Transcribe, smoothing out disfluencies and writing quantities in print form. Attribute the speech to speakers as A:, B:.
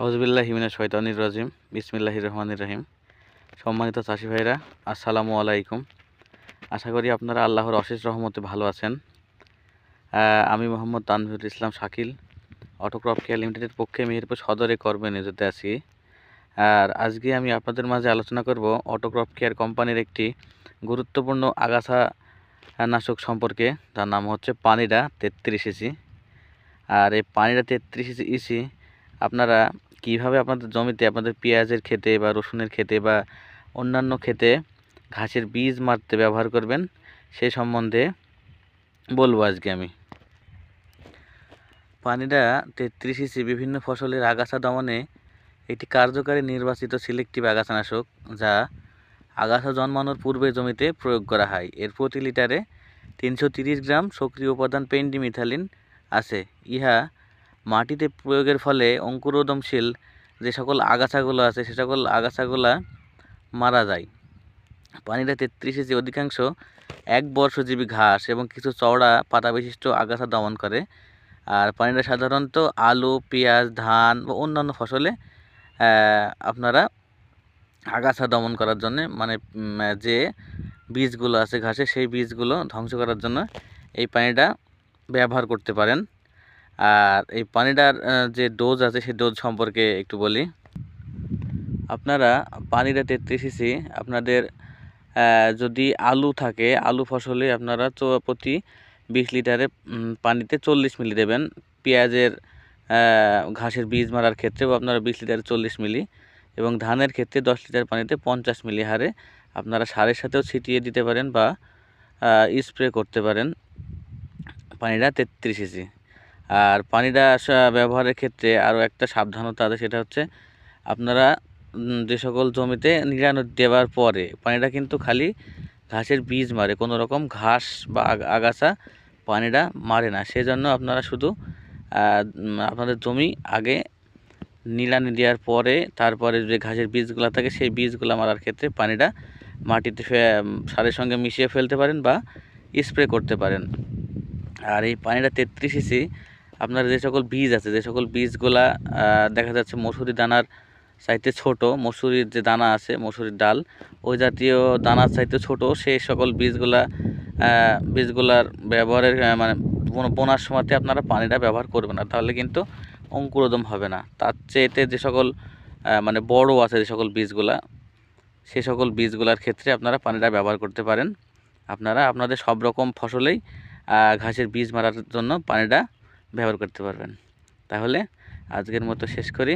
A: আউযুবিল্লাহি মিনাশ শাইতানির রাজিম বিসমিল্লাহির রহমানির রহিম। সম্মানিত চাষি ভাইরা, আসসালামু আলাইকুম। আশা করি আপনারা আল্লাহর অশেষ রহমতে ভালো আছেন। আমি মোহাম্মদ তানভীরুল ইসলাম শাকিল, অটোক্রপ কেয়ার লিমিটেডের পক্ষে মেহেরপুর সদরে কর্মে নিয়োজিত আছি। আর আজকে আমি আপনাদের মাঝে আলোচনা করব অটোক্রপ কেয়ার কোম্পানির একটি গুরুত্বপূর্ণ আগাছা নাশক সম্পর্কে, যার নাম হচ্ছে পানিডা 33 ইসি। আর এই পানিডা 33 ইসি আপনারা কিভাবে আপনাদের জমিতে, আপনাদের পেঁয়াজের ক্ষেতে বা রসুনের ক্ষেতে বা অন্যান্য ক্ষেতে ঘাসের বীজ মারতে ব্যবহার করবেন, সে সম্বন্ধে বলবো আজকে আমি। পানিডা 33 ইসি বিভিন্ন ফসলের আগাছা দমনে একটি কার্যকারী নির্বাচিত সিলেক্টিভ আগাছানাশক, যা আগাছা জন্মানোর পূর্বে জমিতে প্রয়োগ করা হয়। এর প্রতি লিটারে 330 গ্রাম সক্রিয় উপাদান পেন্ডিমিথালিন আছে। ইহা মাটিতে প্রয়োগের ফলে অঙ্কুরোদ্গমশীল যে সকল আগাছাগুলো আছে সে সকল আগাছাগুলা মারা যায়। পানিডা 33 ইসি অধিকাংশ একবর্ষজীবী ঘাস এবং কিছু চওড়া পাতা বিশিষ্ট আগাছা দমন করে। আর পানিডা সাধারণত আলু, পেঁয়াজ, ধান ও অন্যান্য ফসলে আপনারা আগাছা দমন করার জন্য, মানে যে বীজগুলো আছে ঘাসে, সেই বীজগুলো ধ্বংস করার জন্য এই পানিটা ব্যবহার করতে পারেন। আর এই পানিটার যে ডোজ আছে সেই ডোজ সম্পর্কে একটু বলি। আপনারা পানিটা 33 ইসি আপনাদের যদি আলু থাকে, আলু ফসলে আপনারা প্রতি 20 লিটারে পানিতে 40 মিলি দেবেন। পেঁয়াজের ঘাসের বীজ মারার ক্ষেত্রেও আপনারা 20 লিটারে 40 মিলি, এবং ধানের ক্ষেত্রে 10 লিটার পানিতে 50 মিলি হারে আপনারা সারের সাথেও ছিটিয়ে দিতে পারেন বা স্প্রে করতে পারেন পানিটা 33 ইসি। আর পানিটা ব্যবহারের ক্ষেত্রে আরও একটা সাবধানতা আছে, সেটা হচ্ছে আপনারা যে সকল জমিতে নিড়ানি দেওয়ার পরে পানিটা কিন্তু খালি ঘাসের বীজ মারে, কোনো রকম ঘাস বা আগাছা পানিটা মারে না। সেজন্য আপনারা শুধু আপনাদের জমি আগে নিড়ানি দেওয়ার পরে তারপরে যে ঘাসের বীজগুলো থাকে সেই বীজগুলো মারার ক্ষেত্রে পানিটা মাটিতে সারের সঙ্গে মিশিয়ে ফেলতে পারেন বা স্প্রে করতে পারেন। আর এই পানিটা 33 ইসি আপনার যে সকল বীজ আছে, যে সকল বীজগুলা দেখা যাচ্ছে মসুরি দানার চাইতে ছোট, মসুরির যে দানা আছে, মসুরির ডাল, ওই জাতীয় দানার চাইতে ছোট, সেই সকল বীজগুলার ব্যবহারের মানে বোনার সময়তে আপনারা পানিটা ব্যবহার করবেন না, তাহলে কিন্তু অঙ্কুরোদ্গম হবে না। তার চেয়েতে যে সকল মানে বড় আছে যে সকল বীজগুলা, সে সকল বীজগুলার ক্ষেত্রে আপনারা পানিটা ব্যবহার করতে পারেন। আপনারা আপনাদের সব রকম ফসলেই ঘাসের বীজ মারার জন্য পানিটা ব্যবহার করতে পারবেন। তাহলে আজকের মতো শেষ করি।